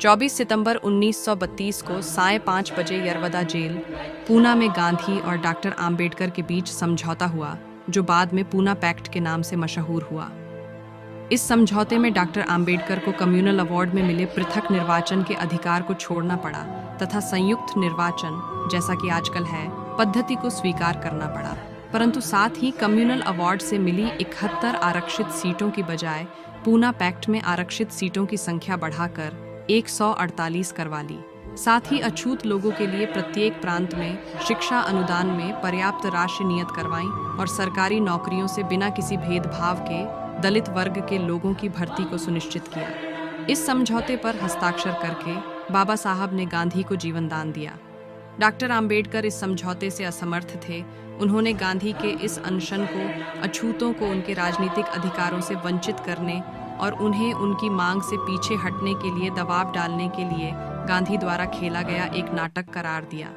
24 सितंबर 1932 को साय 5 बजे यरवदा जेल, पूना में गांधी और डॉक्टर आम्बेडकर के बीच समझौता हुआ, जो बाद में पूना पैक्ट के नाम से मशहूर हुआ। इस समझौते में डॉक्टर आम्बेडकर को कम्युनल अवार्ड में मिले पृथक निर्वाचन के अधिकार को छोड़ना पड़ा तथा संयुक्त निर्वाचन, जैसा कि आजकल है, पद्धति को स्वीकार करना पड़ा। परंतु साथ ही कम्युनल अवार्ड से मिली 71 आरक्षित सीटों की बजाय पूना पैक्ट में आरक्षित सीटों की संख्या बढ़ाकर 148 करवा ली। साथ ही अछूत लोगों के लिए प्रत्येक प्रांत में शिक्षा अनुदान में पर्याप्त राशि नियत करवाई और सरकारी नौकरियों से बिना किसी भेदभाव के दलित वर्ग के लोगों की भर्ती को सुनिश्चित किया। इस समझौते पर हस्ताक्षर करके बाबा साहब ने गांधी को जीवन दान दिया। डॉक्टर आम्बेडकर इस समझौते से असमर्थ थे। उन्होंने गांधी के इस अनशन को अछूतों को उनके राजनीतिक अधिकारों से वंचित करने और उन्हें उनकी मांग से पीछे हटने के लिए दबाव डालने के लिए गांधी द्वारा खेला गया एक नाटक करार दिया।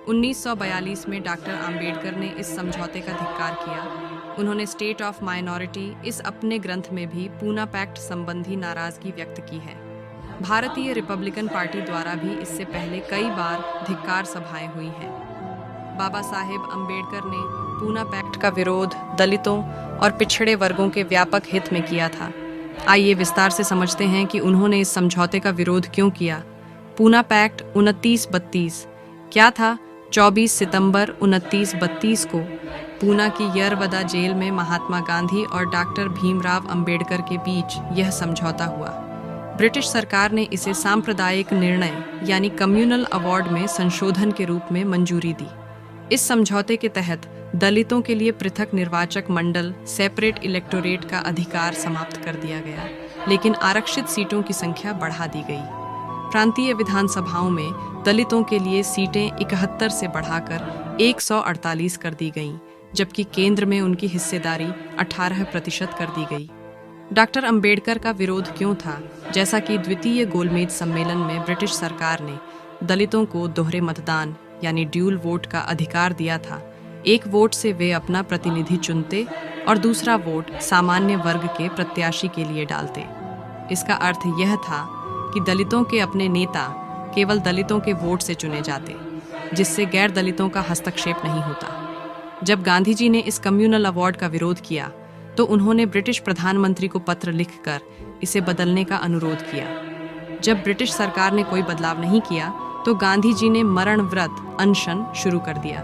1942 में डॉक्टर आम्बेडकर ने इस समझौते का धिक्कार किया। उन्होंने स्टेट ऑफ माइनॉरिटी इस अपने ग्रंथ में भी पूना पैक्ट संबंधी नाराजगी व्यक्त की है। भारतीय रिपब्लिकन पार्टी द्वारा भी इससे पहले कई बार धिक्कार सभाएं हुई हैं। बाबा साहेब अम्बेडकर ने पूना पैक्ट का विरोध दलितों और पिछड़े वर्गों के व्यापक हित में किया था। आइए विस्तार से समझते हैं कि उन्होंने इस समझौते का विरोध क्यों किया। पूना पैक्ट 2932 क्या था? 24 सितंबर 1932 को पूना की यरवदा जेल में महात्मा गांधी और डॉक्टर भीमराव अंबेडकर के बीच यह समझौता हुआ। ब्रिटिश सरकार ने इसे सांप्रदायिक निर्णय यानी कम्युनल अवार्ड में संशोधन के रूप में मंजूरी दी। इस समझौते के तहत दलितों के लिए पृथक निर्वाचक मंडल सेपरेट इलेक्टोरेट का अधिकार समाप्त कर दिया गया, लेकिन आरक्षित सीटों की संख्या बढ़ा दी गई। प्रांतीय विधानसभाओं में दलितों के लिए सीटें 71 से बढ़ाकर 148 कर दी गईं, जबकि केंद्र में उनकी हिस्सेदारी 18% कर दी गई। डॉक्टर अंबेडकर का विरोध क्यों था? जैसा कि द्वितीय गोलमेज सम्मेलन में ब्रिटिश सरकार ने दलितों को दोहरे मतदान यानी ड्यूल वोट का अधिकार दिया था। एक वोट से वे अपना प्रतिनिधि चुनते और दूसरा वोट सामान्य वर्ग के प्रत्याशी के लिए डालते। इसका अर्थ यह था कि दलितों के अपने नेता केवल दलितों के वोट से चुने जाते, जिससे गैर दलितों का हस्तक्षेप नहीं होता। जब गांधी जी ने इस कम्युनल अवार्ड का विरोध किया तो उन्होंने ब्रिटिश प्रधानमंत्री को पत्र लिखकर इसे बदलने का अनुरोध किया। जब ब्रिटिश सरकार ने कोई बदलाव नहीं किया तो गांधी जी ने मरण व्रत अनशन शुरू कर दिया।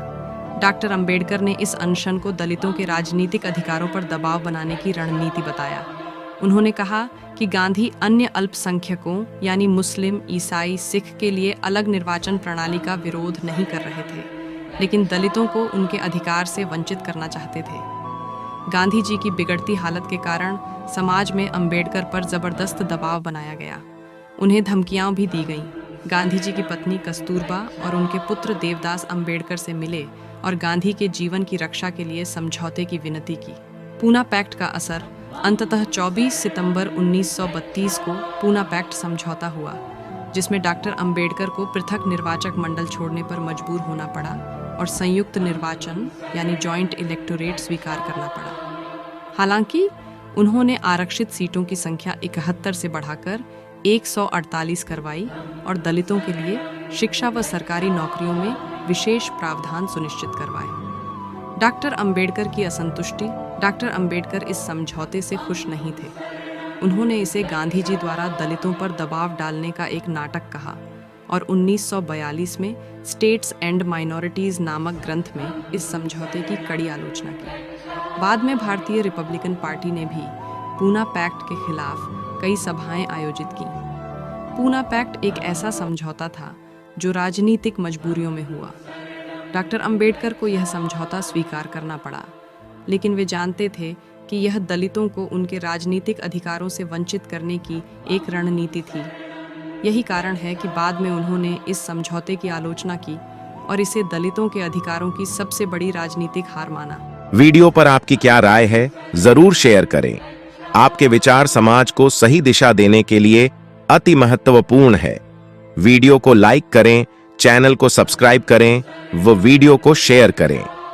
डॉक्टर अंबेडकर ने इस अनशन को दलितों के राजनीतिक अधिकारों पर दबाव बनाने की रणनीति बताया। उन्होंने कहा कि गांधी अन्य अल्पसंख्यकों यानी मुस्लिम, ईसाई, सिख के लिए अलग निर्वाचन प्रणाली का विरोध नहीं कर रहे थे, लेकिन दलितों को उनके अधिकार से वंचित करना चाहते थे। गांधी जी की बिगड़ती हालत के कारण समाज में अंबेडकर पर जबरदस्त दबाव बनाया गया। उन्हें धमकियां भी दी गईं। गांधी जी की पत्नी कस्तूरबा और उनके पुत्र देवदास अंबेडकर से मिले और गांधी के जीवन की रक्षा के लिए समझौते की विनती की। पूना पैक्ट का असर अंततः 24 सितंबर 1932 को पूना पैक्ट समझौता हुआ, जिसमें डॉक्टर अंबेडकर को पृथक निर्वाचक मंडल छोड़ने पर मजबूर होना पड़ा और संयुक्त निर्वाचन यानी जॉइंट इलेक्टोरेट स्वीकार करना पड़ा। हालांकि उन्होंने आरक्षित सीटों की संख्या 71 से बढ़ाकर 148 करवाई और दलितों के लिए शिक्षा व सरकारी नौकरियों में विशेष प्रावधान सुनिश्चित करवाए। डॉक्टर अंबेडकर की असंतुष्टि। डॉक्टर अंबेडकर इस समझौते से खुश नहीं थे। उन्होंने इसे गांधी जी द्वारा दलितों पर दबाव डालने का एक नाटक कहा और 1942 में स्टेट्स एंड माइनॉरिटीज नामक ग्रंथ में इस समझौते की कड़ी आलोचना की। बाद में भारतीय रिपब्लिकन पार्टी ने भी पूना पैक्ट के खिलाफ कई सभाएं आयोजित की। पूना पैक्ट एक ऐसा समझौता था जो राजनीतिक मजबूरियों में हुआ। डॉक्टर अंबेडकर को यह समझौता स्वीकार करना पड़ा, लेकिन वे जानते थे कि यह दलितों को उनके राजनीतिक अधिकारों से वंचित करने की एक रणनीति थी। यही कारण है कि बाद में उन्होंने इस समझौते की आलोचना की और इसे दलितों के अधिकारों की सबसे बड़ी राजनीतिक हार माना। वीडियो पर आपकी क्या राय है, जरूर शेयर करें। आपके विचार समाज को सही दिशा देने के लिए अति महत्वपूर्ण है। वीडियो को लाइक करें, चैनल को सब्सक्राइब करें व वीडियो को शेयर करें।